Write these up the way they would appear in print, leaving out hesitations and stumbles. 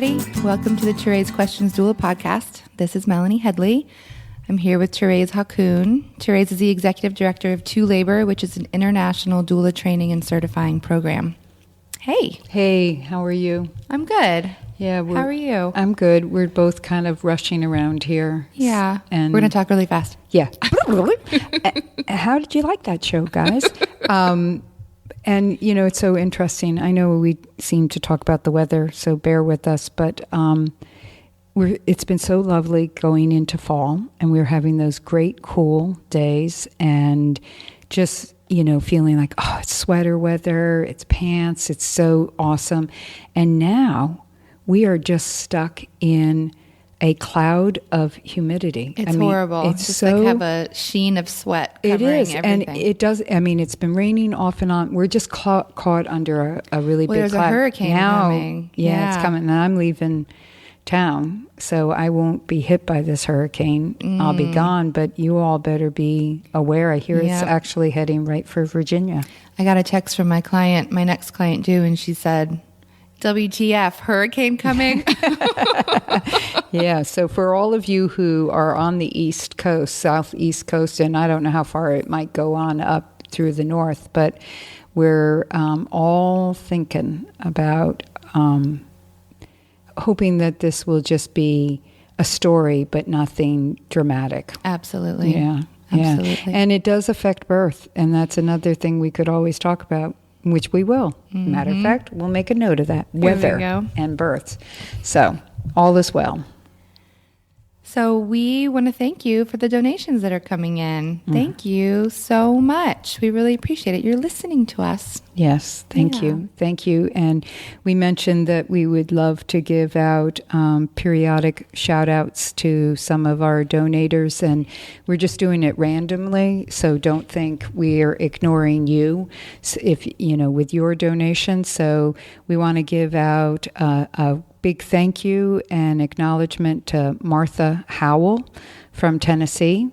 everybody. Welcome to the ToRAISE Questions Doula podcast. This is Melanie Headley. I'm here with Thérèse Hakoun. Thérèse is the executive director of ToLabor, which is an international doula training and certifying program. Hey. Hey, how are you? I'm good. Yeah. How are you? I'm good. We're both kind of rushing around here. Yeah. And we're going to talk really fast. Yeah. How did you like that show, guys? And, you know, it's so interesting. I know we seem to talk about the weather, so bear with us. But it's been so lovely going into fall, and we're having those great cool days and just, you know, feeling like, oh, it's sweater weather, it's pants, it's so awesome. And now we are just stuck in a cloud of humidity. It's horrible. It's just so, like have a sheen of sweat covering everything. And it does. I mean, it's been raining off and on. We're just caught under a really big there's cloud. A hurricane coming. Yeah, it's coming. And I'm leaving town, so I won't be hit by this hurricane. I'll be gone, but you all better be aware. I hear it's actually heading right for Virginia. I got a text from my client, my next client due, and she said, WTF, hurricane coming? Yeah, so for all of you who are on the East Coast, Southeast Coast, and I don't know how far it might go on up through the north, but we're all thinking about hoping that this will just be a story, but nothing dramatic. Absolutely. Yeah. Absolutely. And it does affect birth, and that's another thing we could always talk about, which we will. Mm-hmm. Matter of fact, we'll make a note of that. There Weather we go. and births. So, all is well. So we want to thank you for the donations that are coming in. Thank you so much. We really appreciate it. You're listening to us. Yes, thank you. Thank you. And we mentioned that we would love to give out periodic shout outs to some of our donators, and we're just doing it randomly. So don't think we're ignoring you if, you know, with your donation. So we want to give out a big thank you and acknowledgement to Martha Howell from Tennessee.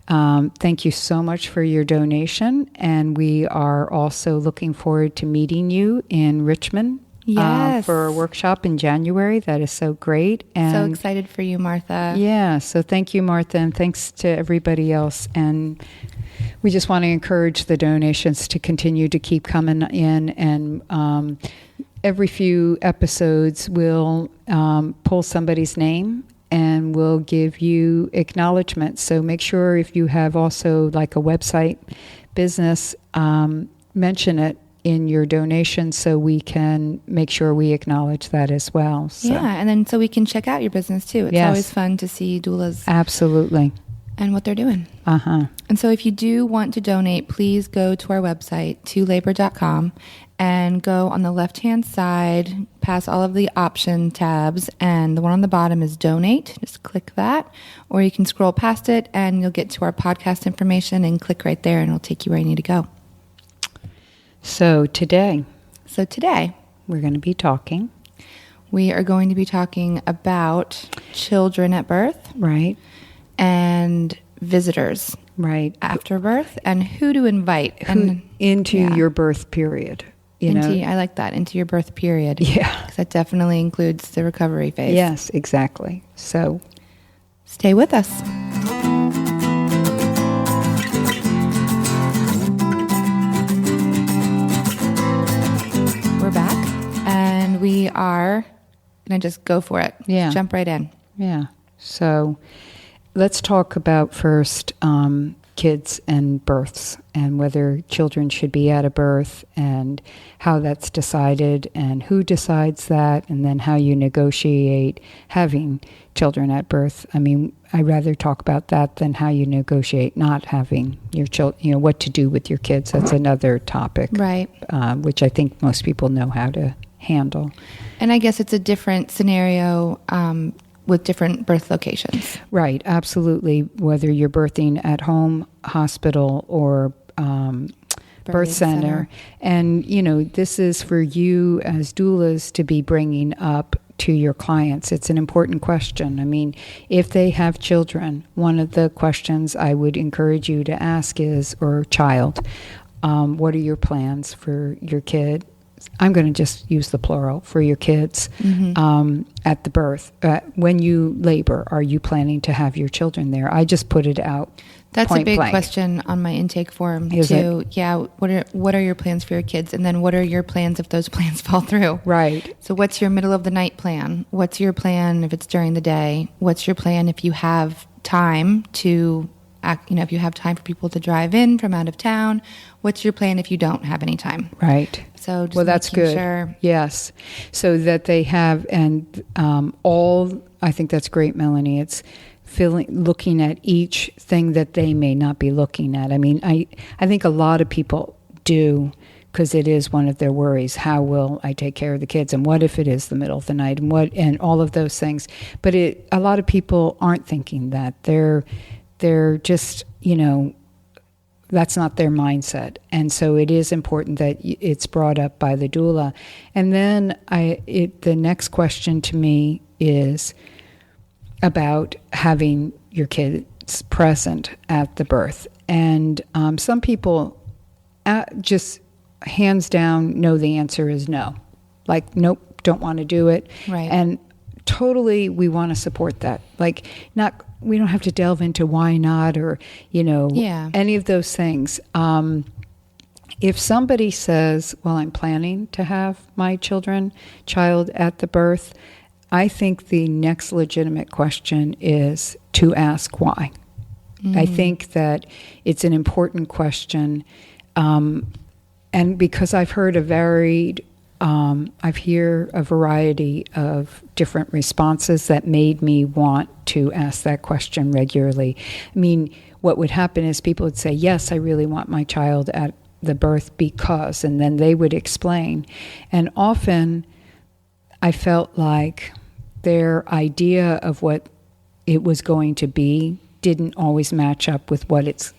Thank you so much for your donation. And we are also looking forward to meeting you in Richmond for a workshop in January. That is so great. And so excited for you, Martha. Yeah, so thank you, Martha, and thanks to everybody else. And we just want to encourage the donations to continue to keep coming in, and every few episodes, we'll pull somebody's name and we'll give you acknowledgement. So make sure if you have also like a website business, mention it in your donation so we can make sure we acknowledge that as well. So. Yeah, and then so we can check out your business too. It's always fun to see doulas. Absolutely. And what they're doing. And so if you do want to donate, please go to our website, ToLabor.com, and go on the left-hand side, past all of the option tabs, and the one on the bottom is donate. Just click that, or you can scroll past it, and you'll get to our podcast information and click right there, and it'll take you where you need to go. So today, we are going to be talking about children at birth. Right. And visitors. Right. After birth, and who to invite. Into your birth period. I like that, into your birth period. Yeah. Because that definitely includes the recovery phase. Yes, exactly. So stay with us. We're back, and we are going to just go for it. Yeah. Jump right in. Yeah. So let's talk about first kids and births, and whether children should be at a birth, and how that's decided, and who decides that, and then how you negotiate having children at birth. I mean, I'd rather talk about that than how you negotiate not having your children, you know, what to do with your kids. That's another topic. Right. Which I think most people know how to handle. And I guess it's a different scenario with different birth locations. Right, absolutely. Whether you're birthing at home, hospital, or birth center. And, you know, this is for you as doulas to be bringing up to your clients. It's an important question. I mean, if they have children, one of the questions I would encourage you to ask is, or child, what are your plans for your kid I'm going to just use the plural, for your kids at the birth. When you labor, are you planning to have your children there? I just put it out. That's a big blank. question on my intake form Is too. it? Yeah. What are your plans for your kids? And then what are your plans if those plans fall through? Right. So what's your middle of the night plan? What's your plan if it's during the day? What's your plan if you have time to act, if you have time for people to drive in from out of town? What's your plan if you don't have any time? Right. So just that's good. Sure. Yes. So that they have, and I think that's great, Melanie. It's looking at each thing that they may not be looking at. I mean, I think a lot of people do, because it is one of their worries. How will I take care of the kids? And what if it is the middle of the night? And all of those things. But a lot of people aren't thinking that. They're just, that's not their mindset. And so it is important that it's brought up by the doula. And then the next question to me is about having your kids present at the birth. And some people just hands down know the answer is no. Like, nope, don't want to do it. Right. And totally we want to support that. Like, we don't have to delve into why not or, any of those things. If somebody says, well, I'm planning to have my child at the birth, I think the next legitimate question is to ask why. I think that it's an important question. And because I've heard a variety of different responses that made me want to ask that question regularly. I mean, what would happen is people would say, yes, I really want my child at the birth because, and then they would explain. And often I felt like their idea of what it was going to be didn't always match up with what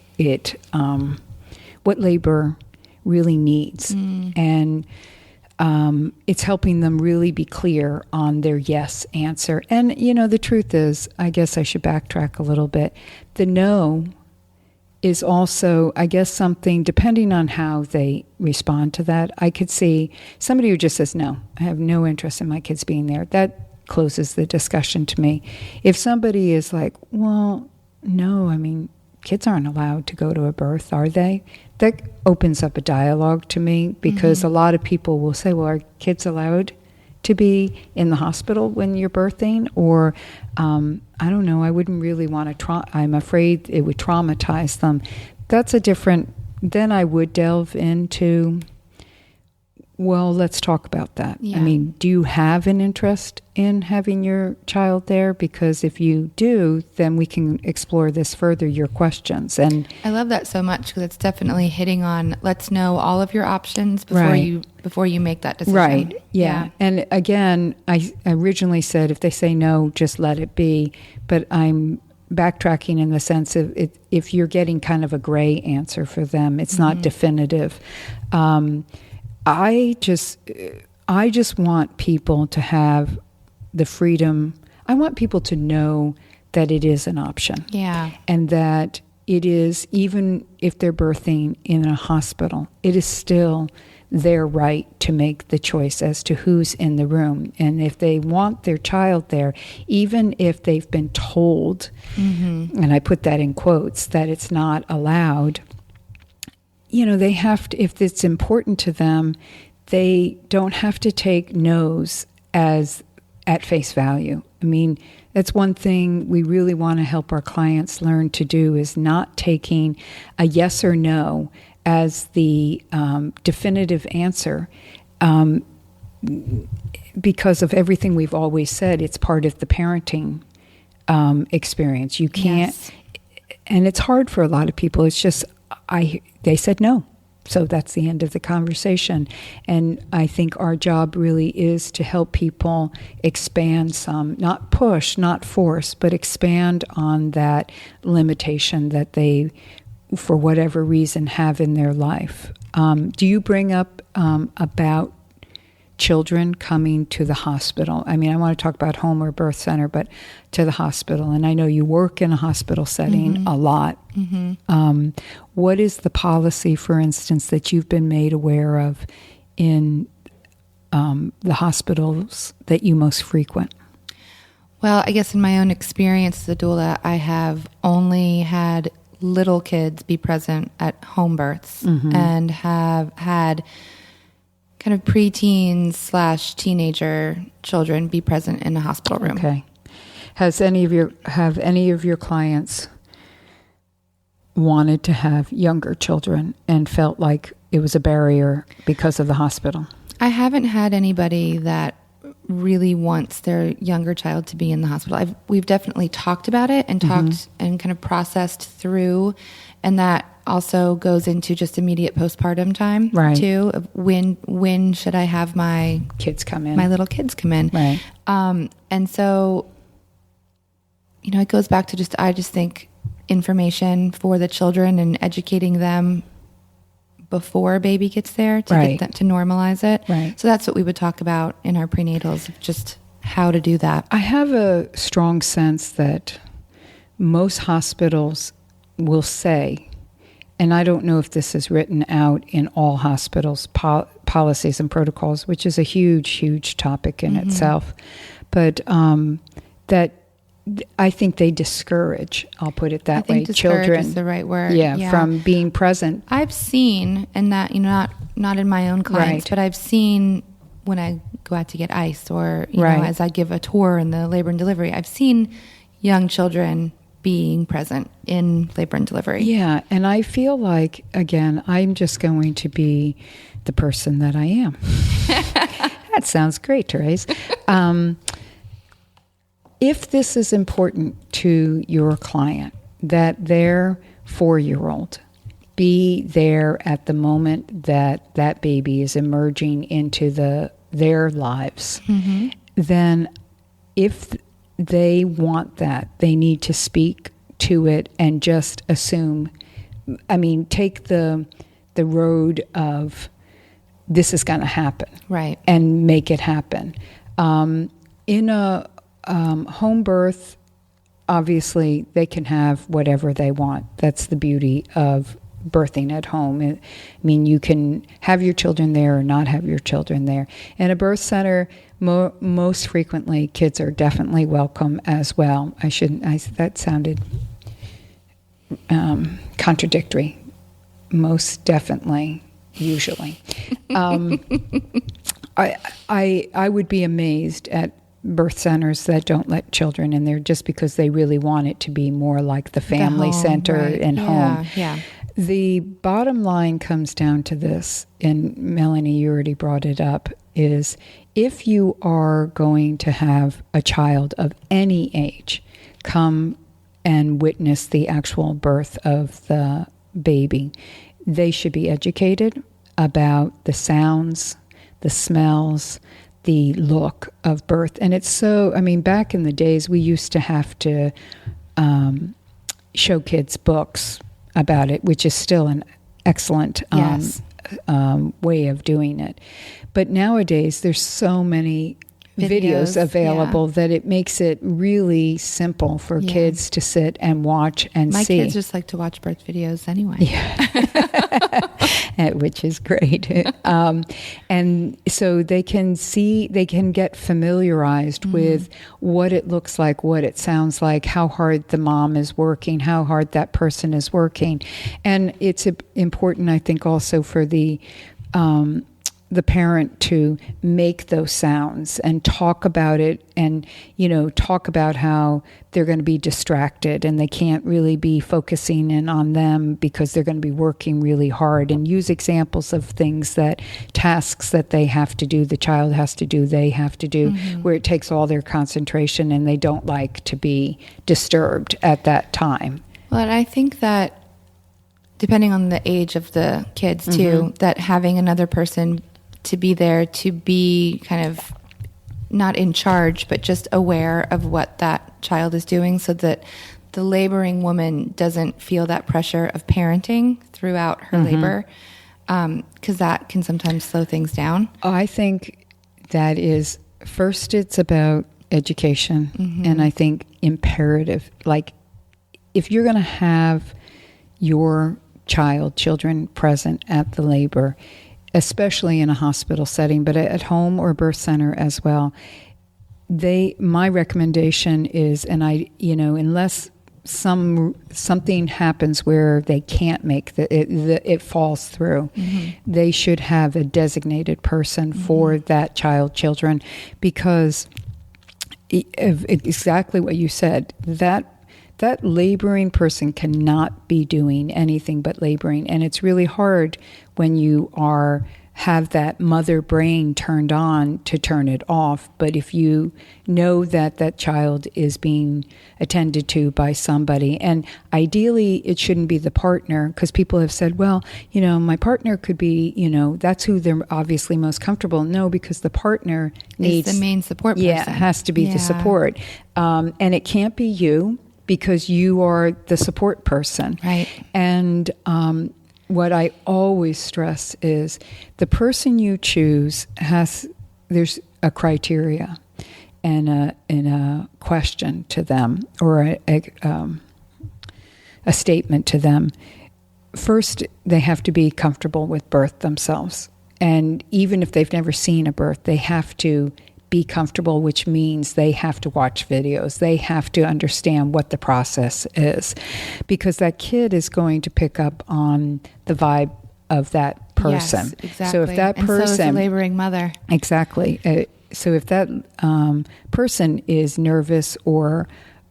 what labor really needs. And it's helping them really be clear on their yes answer. And, the truth is, I guess I should backtrack a little bit. The no is also, I guess, something, depending on how they respond to that. I could see somebody who just says, no, I have no interest in my kids being there. That closes the discussion to me. If somebody is like, well, no, I mean, kids aren't allowed to go to a birth, are they? That opens up a dialogue to me, because a lot of people will say, well, are kids allowed to be in the hospital when you're birthing? Or, I don't know, I wouldn't really want to I'm afraid it would traumatize them. That's then I would delve into, well, let's talk about that. Yeah. I mean, do you have an interest in having your child there? Because if you do, then we can explore this further, your questions. And I love that so much, because it's definitely hitting on, let's know all of your options before you make that decision. Right. Yeah. And again, I originally said, if they say no, just let it be. But I'm backtracking in the sense of if you're getting kind of a gray answer for them, it's not definitive. I just want people to have the freedom. I want people to know that it is an option. Yeah. And that it is, even if they're birthing in a hospital, it is still their right to make the choice as to who's in the room. And if they want their child there, even if they've been told, and I put that in quotes, that it's not allowed, they have to, if it's important to them, they don't have to take no's as at face value. I mean, that's one thing we really want to help our clients learn to do, is not taking a yes or no as the definitive answer, because of everything we've always said. It's part of the parenting experience. You can't, and it's hard for a lot of people. It's just, they said no. So that's the end of the conversation. And I think our job really is to help people expand some, not push, not force, but expand on that limitation that they, for whatever reason, have in their life. Do you bring up about children coming to the hospital? I mean, I want to talk about home or birth center, but to the hospital. And I know you work in a hospital setting a lot. What is the policy, for instance, that you've been made aware of in the hospitals that you most frequent? Well, I guess in my own experience as a doula, I have only had little kids be present at home births and have had kind of preteens / teenager children be present in a hospital room. Okay. Have any of your clients wanted to have younger children and felt like it was a barrier because of the hospital? I haven't had anybody that really wants their younger child to be in the hospital. We've definitely talked about it and talked and kind of processed through, and that also goes into just immediate postpartum time too. Of when should I have my kids come in? My little kids come in, right? And so, it goes back to I just think information for the children and educating them before a baby gets there to get them to normalize it. Right. So that's what we would talk about in our prenatals, just how to do that. I have a strong sense that most hospitals will say, and I don't know if this is written out in all hospitals, policies and protocols, which is a huge, huge topic in itself, but that I think they discourage, I'll put it that way, children. Is the right word. Yeah, from being present. I've seen, and that, not in my own clients, but I've seen when I go out to get ice or, as I give a tour in the labor and delivery, I've seen young children being present in labor and delivery. Yeah, and I feel like, again, I'm just going to be the person that I am. That sounds great, Therese. If this is important to your client, that their 4-year-old be there at the moment that that baby is emerging into their lives, then if they want that, they need to speak to it and just assume, take the road of this is going to happen. Right. And make it happen. In a home birth, obviously, they can have whatever they want. That's the beauty of birthing at home. You can have your children there or not have your children there. In a birth center, most frequently, kids are definitely welcome as well. That sounded contradictory. Most definitely, usually. I would be amazed at birth centers that don't let children in there just because they really want it to be more like the family center and home. Yeah. The bottom line comes down to this, and Melanie, you already brought it up, is if you are going to have a child of any age come and witness the actual birth of the baby, they should be educated about the sounds, the smells, the look of birth. And it's so, back in the days, we used to have to show kids books about it, which is still an excellent way of doing it. But nowadays, there's so many videos available that it makes it really simple for kids to sit and watch and see. My kids just like to watch birth videos anyway. Yeah. Which is great. And so they can get familiarized with what it looks like, what it sounds like, how hard the mom is working, how hard that person is working. And it's important, I think, also for the parent to make those sounds and talk about it and, talk about how they're going to be distracted and they can't really be focusing in on them because they're going to be working really hard, and use examples of tasks that they have to do, the child has to do, they have to do, where it takes all their concentration and they don't like to be disturbed at that time. Well, and I think that depending on the age of the kids too, that having another person to be there, to be kind of not in charge, but just aware of what that child is doing, so that the laboring woman doesn't feel that pressure of parenting throughout her labor, because that can sometimes slow things down. I think that is, first it's about education, and I think imperative. Like, if you're going to have your children present at the labor, especially in a hospital setting, but at home or birth center as well. My recommendation is, and unless something happens where they can't make it falls through, they should have a designated person for that children, because exactly what you said, that laboring person cannot be doing anything but laboring, and it's really hard when you have that mother brain turned on to turn it off. But if you know that child is being attended to by somebody, and ideally it shouldn't be the partner, because people have said, well, my partner could be, that's who they're obviously most comfortable. No, because the partner needs the main support person. Yeah, it has to be the support. And it can't be you, because you are the support person. Right. And what I always stress is the person you choose there's a criteria and a question to them, or a statement to them. First, they have to be comfortable with birth themselves. And even if they've never seen a birth, they have to be comfortable, which means they have to watch videos. They have to understand what the process is, because that kid is going to pick up on the vibe of that person. Yes, exactly. So if that person, and so is the laboring mother. Exactly. So if that person is nervous or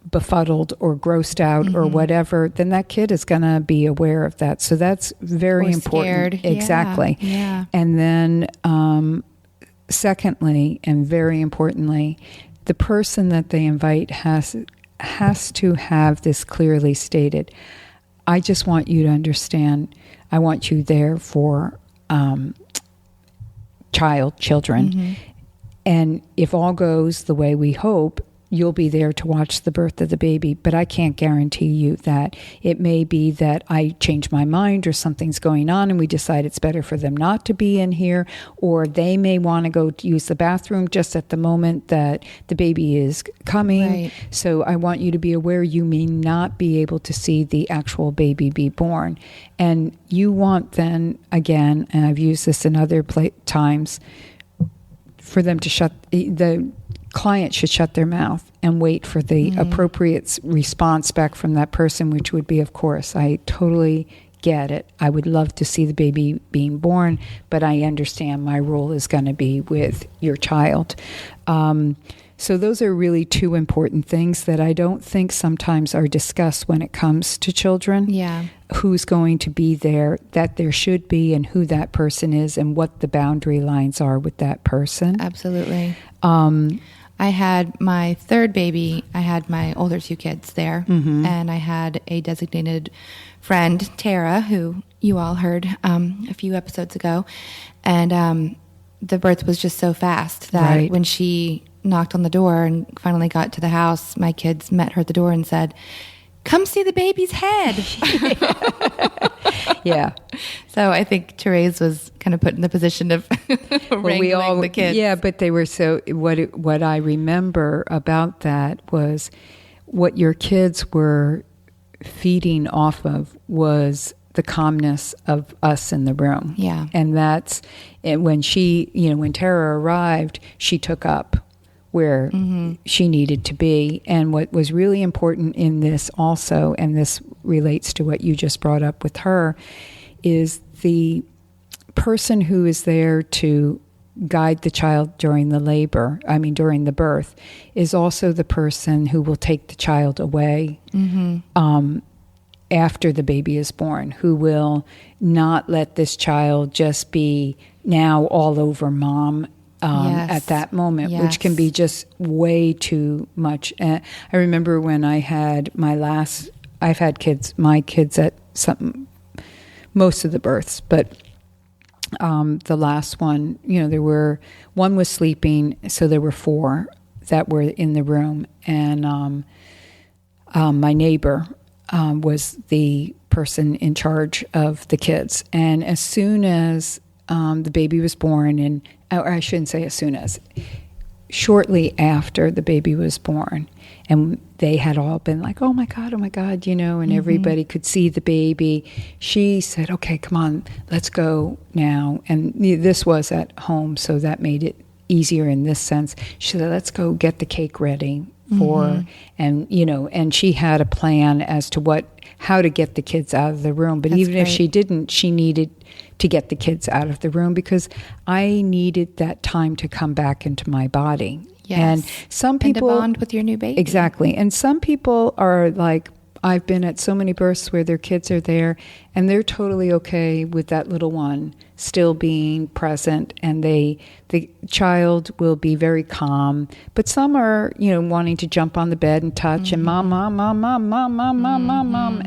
befuddled or grossed out or whatever, then that kid is going to be aware of that. So that's very important. Scared. Exactly. Yeah. And then secondly, and very importantly, the person that they invite has to have this clearly stated. I just want you to understand, I want you there for children. And if all goes the way we hope, you'll be there to watch the birth of the baby. But I can't guarantee you that. It may be that I change my mind, or something's going on and we decide it's better for them not to be in here, or they may want to go to use the bathroom just at the moment that the baby is coming. Right. So I want you to be aware you may not be able to see the actual baby be born. And you want then, again, and I've used this in other times, for them to the client should shut their mouth and wait for the appropriate response back from that person, which would be, of course, I totally get it. I would love to see the baby being born, but I understand my role is going to be with your child. So those are really two important things that I don't think sometimes are discussed when it comes to children. Yeah. Who's going to be there, that there should be, and who that person is, and what the boundary lines are with that person. Absolutely. I had my third baby, I had my older two kids there, and I had a designated friend, Tara, who you all heard a few episodes ago, and the birth was just so fast that when she knocked on the door and finally got to the house, my kids met her at the door and said, "Come see the baby's head." Yeah. So I think ToRAISE was kind of put in the position of wrangling the kids. Yeah, but they were so. What I remember about that was what your kids were feeding off of was the calmness of us in the room. Yeah. And when when Tara arrived, she took up where she needed to be. And what was really important in this also, and this relates to what you just brought up with her, is the person who is there to guide the child during the birth, is also the person who will take the child away after the baby is born, who will not let this child just be now all over mom at that moment, which can be just way too much. I remember when I had I've had my kids at most of the births, but the last one, one was sleeping, so there were 4 that were in the room, and my neighbor was the person in charge of the kids. And as soon as the baby was born, or I shouldn't say as soon as, shortly after the baby was born, and they had all been like, oh my God, and everybody could see the baby. She said, okay, come on, let's go now. And this was at home, so that made it easier in this sense. She said, let's go get the cake ready for, and she had a plan as to how to get the kids out of the room. But even if she didn't, she needed to get the kids out of the room because I needed that time to come back into my body. Yes. And some people... And to bond with your new baby. Exactly. And some people are like, I've been at so many births where their kids are there and they're totally okay with that little one still being present, and the child will be very calm. But some are, wanting to jump on the bed and touch and mom,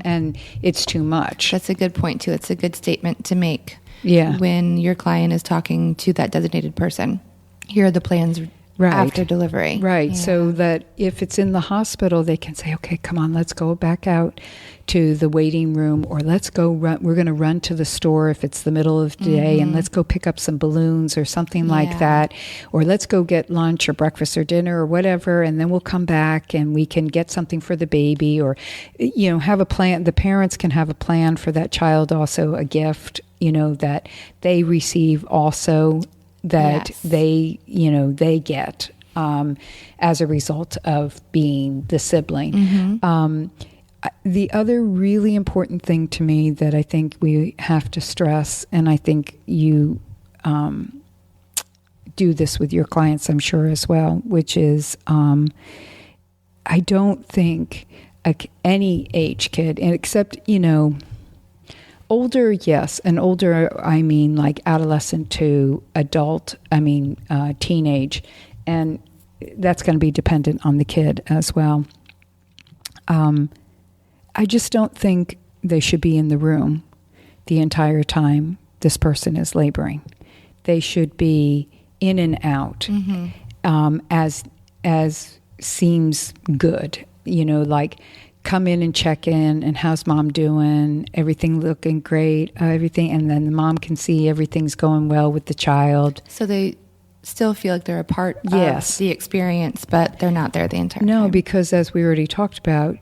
and it's too much. That's a good point too. It's a good statement to make. Yeah. When your client is talking to that designated person. Here are the plans after delivery. Right. Yeah. So that if it's in the hospital, they can say, okay, come on, let's go back out to the waiting room, or let's go run. We're going to run to the store if it's the middle of the day, and let's go pick up some balloons or something like that. Or let's go get lunch or breakfast or dinner or whatever, and then we'll come back and we can get something for the baby, or, have a plan. The parents can have a plan for that child, also a gift, that they receive also, that they get as a result of being the sibling. The other really important thing to me that I think we have to stress, and I think you do this with your clients, I'm sure as well, which is I don't think any age kid, except, older, yes. And older, I mean like adolescent to adult, teenage. And that's going to be dependent on the kid as well. I just don't think they should be in the room the entire time this person is laboring. They should be in and out as seems good, like come in and check in, and how's mom doing? Everything looking great, everything. And then the mom can see everything's going well with the child. So they still feel like they're a part of the experience, but they're not there the entire time. No, because as we already talked about,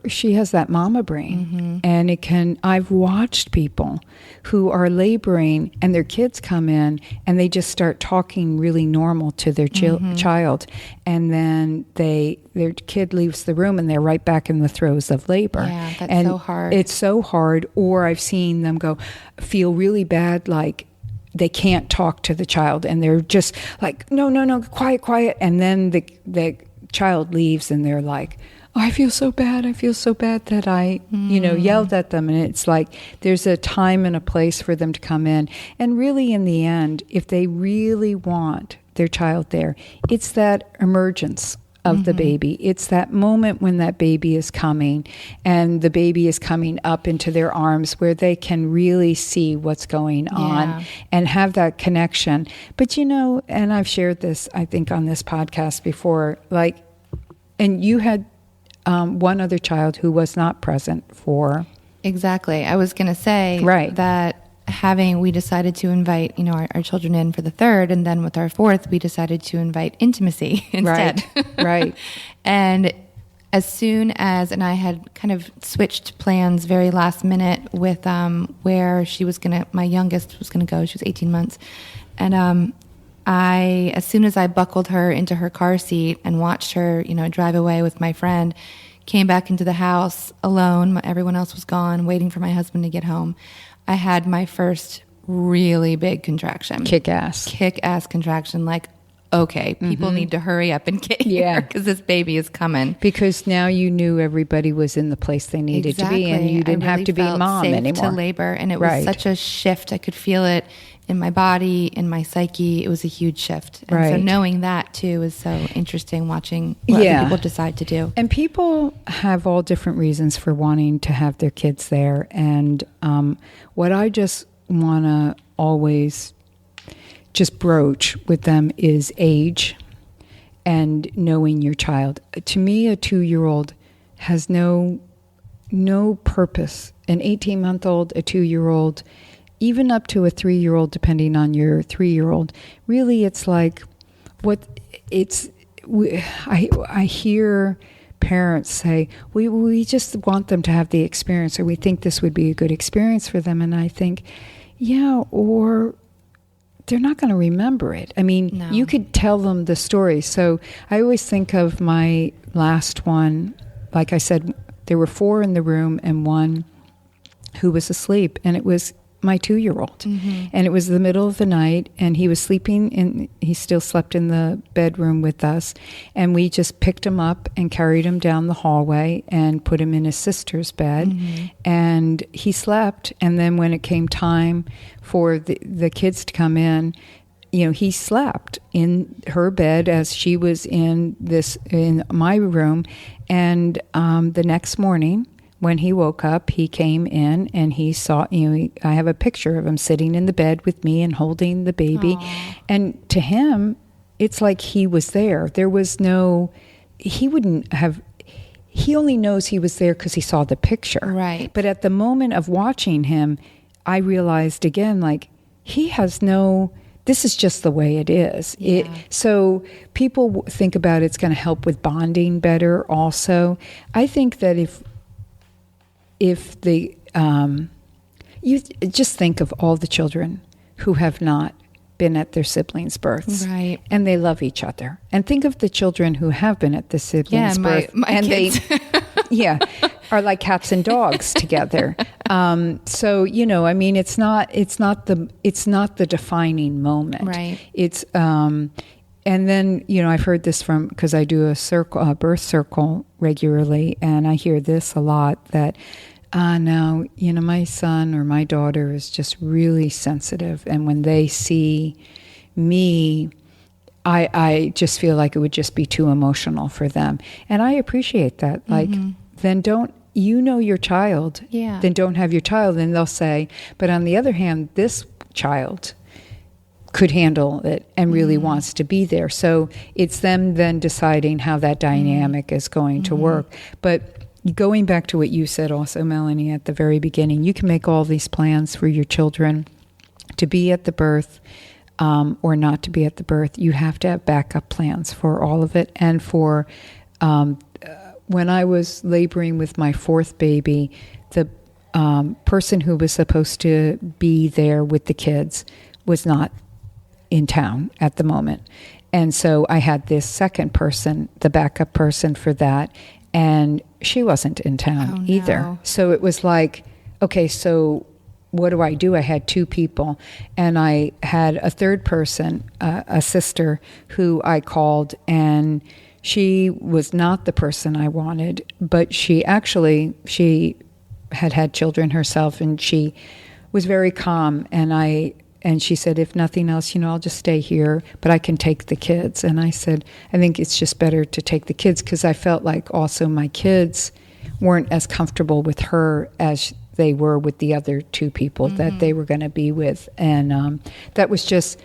she has that mama brain, and I've watched people who are laboring and their kids come in and they just start talking really normal to their child, and then their kid leaves the room and they're right back in the throes of labor. Yeah, that's so hard. It's so hard. Or I've seen them feel really bad, like they can't talk to the child and they're just like, no, quiet. And then the child leaves and they're like, oh, I feel so bad that I, yelled at them. And it's like there's a time and a place for them to come in. And really, in the end, if they really want their child there, it's that emergence of the baby. It's that moment when that baby is coming and the baby is coming up into their arms where they can really see what's going on and have that connection. But, and I've shared this, I think, on this podcast before, and you had one other child who was not present for. Exactly. I was going to say that we decided to invite, our children in for the third, and then with our fourth, we decided to invite intimacy instead. Right. And as soon as, and I had kind of switched plans very last minute with where my youngest was going to go. She was 18 months. And as soon as I buckled her into her car seat and watched her, drive away with my friend, came back into the house alone. Everyone else was gone, waiting for my husband to get home. I had my first really big contraction. Kick-ass contraction. Like, okay, people need to hurry up and get here because this baby is coming. Because now you knew everybody was in the place they needed to be, and you didn't have to be mom safe anymore. To labor, and it was such a shift. I could feel it in my body, in my psyche. It was a huge shift. And so knowing that too is so interesting, watching what other people decide to do. And people have all different reasons for wanting to have their kids there. And what I just want to always just broach with them is age and knowing your child. To me, a 2-year-old has no purpose. An 18-month-old, a 2-year-old, even up to a 3-year-old, depending on your 3-year-old. Really, it's like I hear parents say, we just want them to have the experience, or we think this would be a good experience for them. And I think, yeah, or they're not going to remember it. I mean, No. You could tell them the story. So I always think of my last one. Like I said, there were 4 in the room and 1 who was asleep, and it was my 2-year-old. Mm-hmm. And it was the middle of the night, and he was sleeping he still slept in the bedroom with us, and we just picked him up and carried him down the hallway and put him in his sister's bed. Mm-hmm. And he slept, and then when it came time for the kids to come in, he slept in her bed as she was in my room. And the next morning, when he woke up, he came in and he saw, I have a picture of him sitting in the bed with me and holding the baby. Aww. And to him, it's like he was there. There was he only knows he was there because he saw the picture. Right. But at the moment of watching him, I realized again, like, he has this is just the way it is. Yeah. So people think about it's going to help with bonding better also. I think that if you just think of all the children who have not been at their siblings' births, right? And they love each other. And think of the children who have been at the siblings' birth, my kids. They, are like cats and dogs together. So I mean, it's not the defining moment, right? It's and then I've heard this because I do a birth circle regularly, and I hear this a lot that. Now, my son or my daughter is just really sensitive. And when they see me, I just feel like it would just be too emotional for them. And I appreciate that. Like, then don't, your child, then don't have your child. And they'll say, but on the other hand, this child could handle it and really wants to be there. So it's them then deciding how that dynamic is going to work. But going back to what you said also, Melanie, at the very beginning, you can make all these plans for your children to be at the birth or not to be at the birth. You have to have backup plans for all of it. And for when I was laboring with my 4th baby, the person who was supposed to be there with the kids was not in town at the moment. And so I had this second person, the backup person for that. And she wasn't in town either. So it was like, okay, so what do I do? I had 2 people. And I had a third person, a sister, who I called. And she was not the person I wanted. But she had children herself. And she was very calm. And she said, if nothing else, I'll just stay here, but I can take the kids. And I said, I think it's just better to take the kids, because I felt like also my kids weren't as comfortable with her as they were with the other 2 people that they were going to be with. And that was just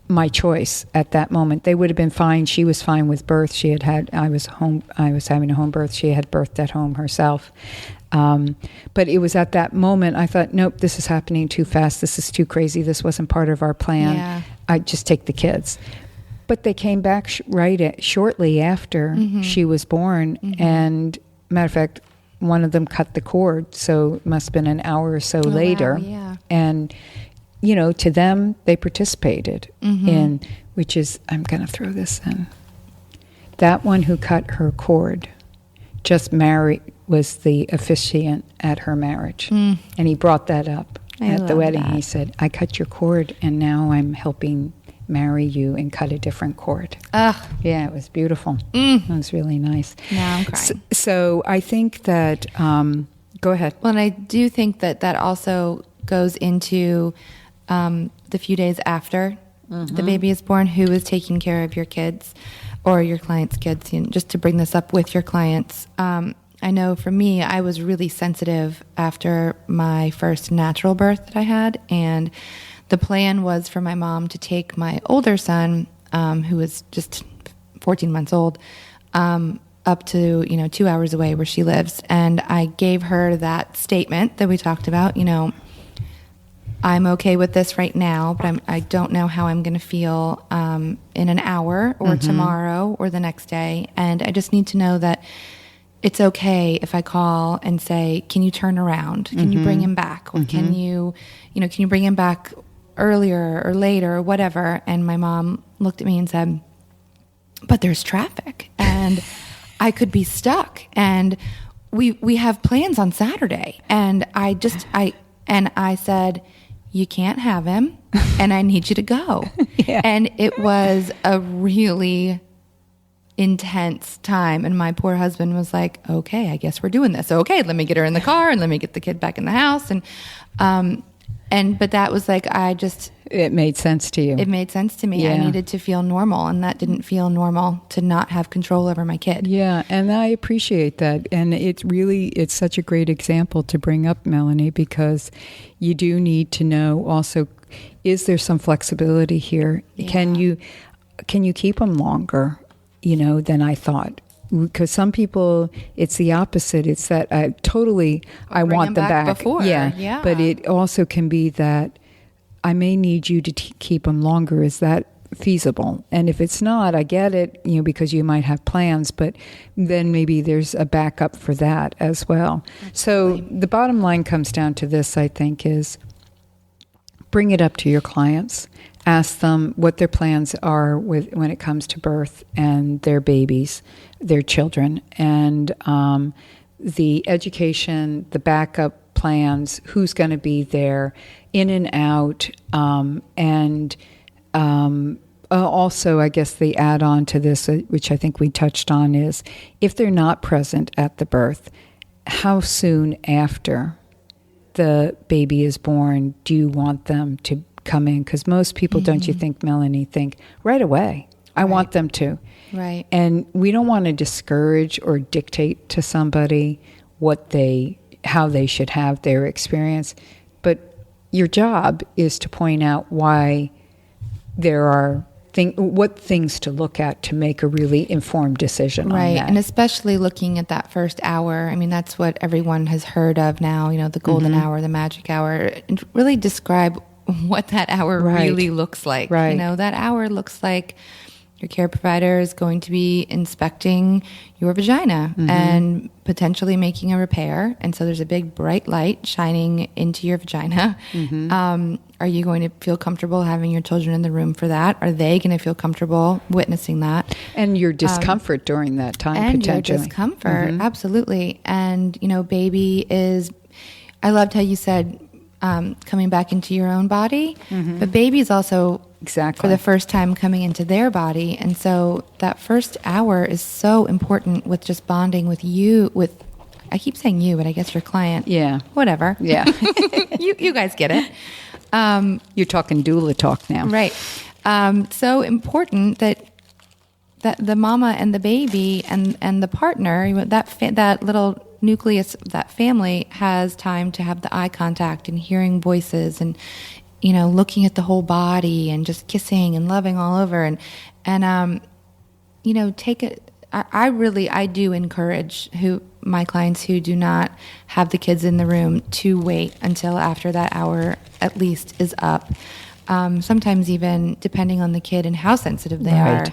my choice at that moment. They would have been fine. She was fine with birth. I was having a home birth. She had birthed at home herself. But it was at that moment I thought, nope, this is happening too fast. This is too crazy. This wasn't part of our plan. Yeah. I'd just take the kids. But they came back shortly after she was born. And matter of fact, one of them cut the cord. So it must have been an hour or so later. Wow, yeah. And, to them, they participated in, which is, I'm going to throw this in. That one who cut her cord was the officiant at her marriage. And he brought that up at the wedding. He said, I cut your cord and now I'm helping marry you and cut a different cord. Yeah, it was beautiful. It was really nice. Now I'm crying. So I think that, go ahead. Well, and I do think that also goes into the few days after the baby is born, who is taking care of your kids or your clients' kids, just to bring this up with your clients. I know for me, I was really sensitive after my first natural birth that I had, and the plan was for my mom to take my older son, who was just 14 months old, up to 2 hours away where she lives, and I gave her that statement that we talked about. I'm okay with this right now, but I don't know how I'm going to feel in an hour or tomorrow or the next day, and I just need to know that it's okay if I call and say, can you turn around? Can you bring him back? Or can you bring him back earlier or later or whatever? And my mom looked at me and said, but there's traffic and I could be stuck. And we have plans on Saturday. And I said, you can't have him and I need you to go. Yeah. And it was a really intense time. And my poor husband was like, okay, I guess we're doing this. Okay, let me get her in the car and let me get the kid back in the house. But that was like, it made sense to you. It made sense to me. Yeah. I needed to feel normal, and that didn't feel normal to not have control over my kid. Yeah, and I appreciate that. And it's such a great example to bring up, Melanie, because you do need to know also, is there some flexibility here? Yeah. Can you keep them longer, than I thought? Because some people, it's the opposite. It's that I want them back. Before. Yeah. But it also can be that I may need you to keep them longer. Is that feasible? And if it's not, I get it, because you might have plans, but then maybe there's a backup for that as well. Absolutely. So the bottom line comes down to this, I think, is bring it up to your clients. Ask them what their plans are when it comes to birth and their babies, their children, and the education, the backup plans, who's going to be there, in and out, and also, I guess the add-on to this, which I think we touched on, is if they're not present at the birth, how soon after the baby is born do you want them to come in? Because most people, don't you think, Melanie, think right away. I want them to. Right. And we don't want to discourage or dictate to somebody how they should have their experience. But your job is to point out why there are what things to look at to make a really informed decision on that. And especially looking at that first hour. I mean, that's what everyone has heard of now, the golden hour, the magic hour. And really describe what that hour really looks like. Right. That hour looks like your care provider is going to be inspecting your vagina and potentially making a repair. And so there's a big bright light shining into your vagina. Are you going to feel comfortable having your children in the room for that? Are they going to feel comfortable witnessing that? And your discomfort during that time, and potentially. Your discomfort, absolutely. And, baby is, I loved how you said coming back into your own body, but baby is also for the first time coming into their body. And so that first hour is so important with just bonding with you, I keep saying you, but I guess your client. Yeah. Whatever. Yeah. you guys get it. You're talking doula talk now. Right. So important that the mama and the baby and the partner, that little nucleus, that family, has time to have the eye contact and hearing voices and, looking at the whole body and just kissing and loving all over and take it. I do encourage my clients who do not have the kids in the room to wait until after that hour at least is up. Sometimes even depending on the kid and how sensitive they are.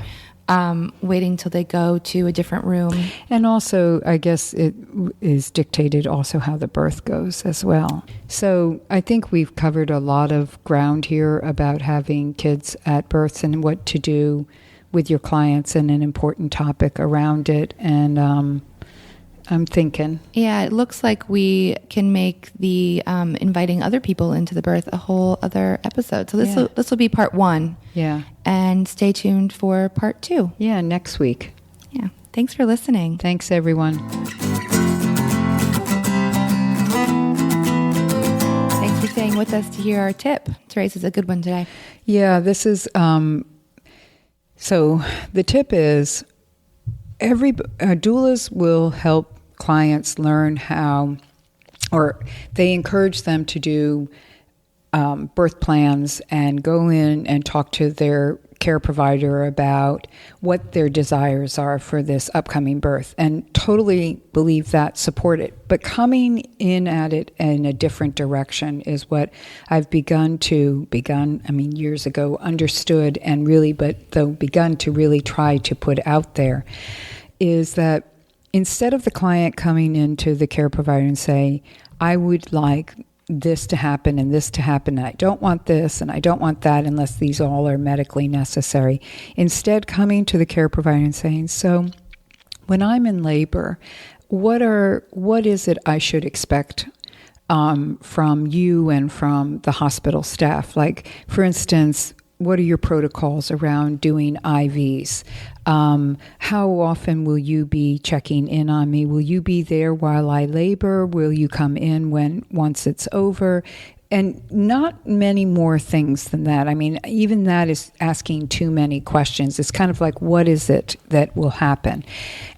Waiting till they go to a different room. And also, I guess it is dictated also how the birth goes as well. So I think we've covered a lot of ground here about having kids at births and what to do with your clients and an important topic around it. And I'm thinking. Yeah, it looks like we can make the inviting other people into the birth a whole other episode. So this will be part 1. Yeah. And stay tuned for part 2. Yeah, next week. Yeah. Thanks for listening. Thanks, everyone. Thanks for staying with us to hear our tip. ToRAISE is a good one today. Yeah, this is... so the tip is doulas will help clients learn how, or they encourage them to do birth plans and go in and talk to their care provider about what their desires are for this upcoming birth, and totally believe that, support it. But coming in at it in a different direction is what I've begun, years ago, understood and really, begun to really try to put out there, is that instead of the client coming into the care provider and saying, I would like this to happen and this to happen, and I don't want this and I don't want that unless these all are medically necessary. Instead, coming to the care provider and saying, so when I'm in labor, what is it I should expect from you and from the hospital staff? Like, for instance, what are your protocols around doing IVs? How often will you be checking in on me? Will you be there while I labor? Will you come in once it's over? And not many more things than that. I mean, even that is asking too many questions. It's kind of like, what is it that will happen?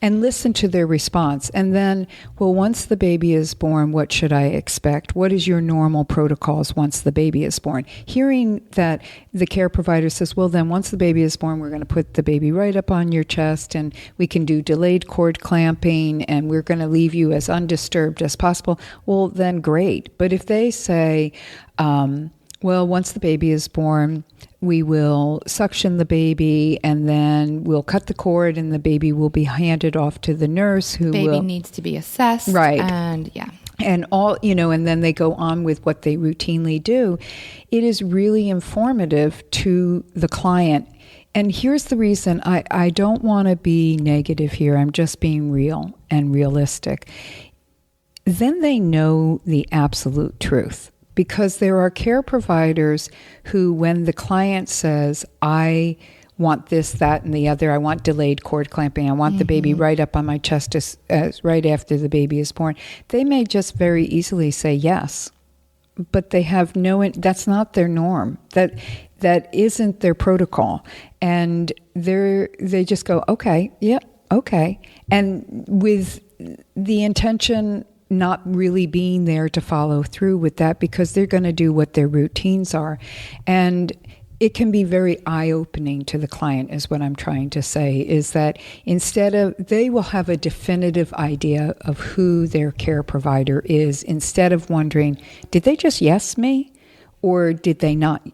And listen to their response. And then, well, once the baby is born, what should I expect? What is your normal protocols once the baby is born? Hearing that the care provider says, well, then once the baby is born, we're going to put the baby right up on your chest, and we can do delayed cord clamping, and we're going to leave you as undisturbed as possible. Well, then great. But if they say, well, once the baby is born, we will suction the baby, and then we'll cut the cord, and the baby will be handed off to the nurse who baby needs to be assessed. Right. And yeah. And all, and then they go on with what they routinely do. It is really informative to the client. And here's the reason I don't want to be negative here. I'm just being real and realistic. Then they know the absolute truth. Because there are care providers who, when the client says, I want this, that, and the other, I want delayed cord clamping, I want the baby right up on my chest as right after the baby is born, they may just very easily say yes. But they have that's not their norm. That isn't their protocol. And they just go, okay, yeah, okay. And with the intention not really being there to follow through with that, because they're going to do what their routines are. And it can be very eye-opening to the client, is what I'm trying to say, is that they will have a definitive idea of who their care provider is, instead of wondering, did they just yes me, or did they not?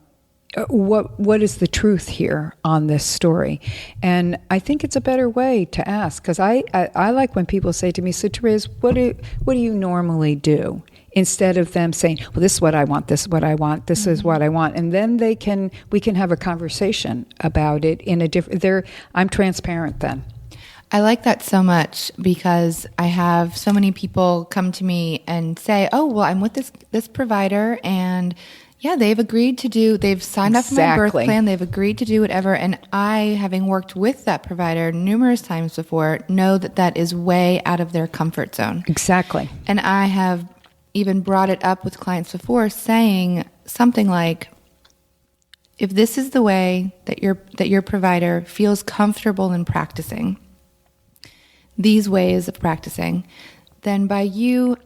What is the truth here on this story? And I think it's a better way to ask, because I like when people say to me, so Thérèse, what do you normally do? Instead of them saying, well, this is what I want, this is what I want, this is what I want. And then we can have a conversation about it in a different, I'm transparent then. I like that so much, because I have so many people come to me and say, oh, well, I'm with this provider, and yeah, they've signed up for my birth plan, they've agreed to do whatever, and I, having worked with that provider numerous times before, know that is way out of their comfort zone. Exactly. And I have even brought it up with clients before, saying something like, if this is the way that your provider feels comfortable in practicing, these ways of practicing, then by you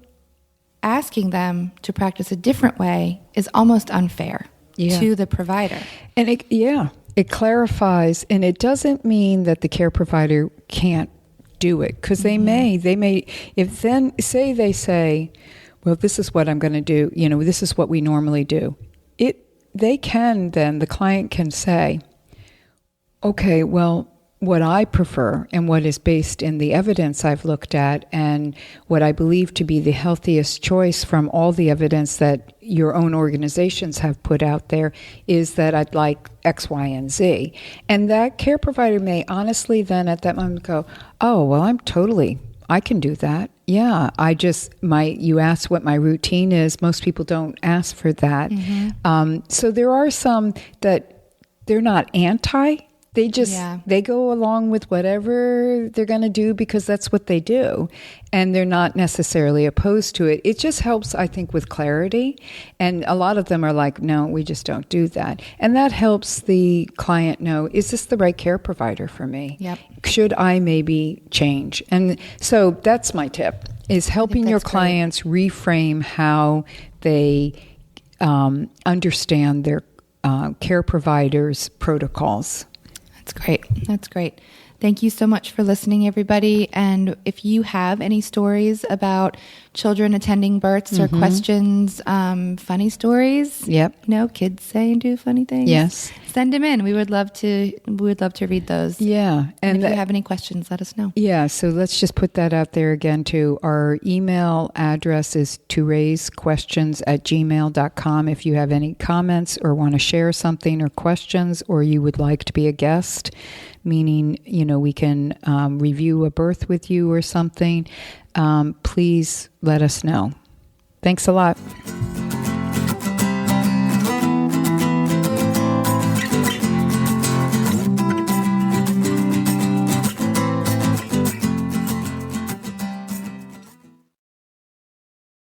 asking them to practice a different way is almost unfair to the provider. And it clarifies, and it doesn't mean that the care provider can't do it, because they may, if then they say, well, this is what I'm going to do, this is what we normally do. The client can say, okay, well, what I prefer and what is based in the evidence I've looked at and what I believe to be the healthiest choice from all the evidence that your own organizations have put out there is that I'd like X, Y, and Z. And that care provider may honestly then at that moment go, oh, well, I can do that. Yeah, you asked what my routine is. Most people don't ask for that. So there are some that they're not anti. They go along with whatever they're going to do because that's what they do. And they're not necessarily opposed to it. It just helps, I think, with clarity. And a lot of them are like, no, we just don't do that. And that helps the client know, is this the right care provider for me? Yep. Should I maybe change? And so that's my tip, is helping your clients reframe how they understand their care providers' protocols. That's great. Thank you so much for listening, everybody. And if you have any stories about children attending births or questions, funny stories. Yep. You know, kids say and do funny things. Yes. Send them in. We would love to read those. Yeah. And if you have any questions, let us know. Yeah. So let's just put that out there again too. Our email address is ToRAISEQuestions@gmail.com. If you have any comments or want to share something or questions, or you would like to be a guest, meaning, you know, we can review a birth with you or something, please let us know. Thanks a lot.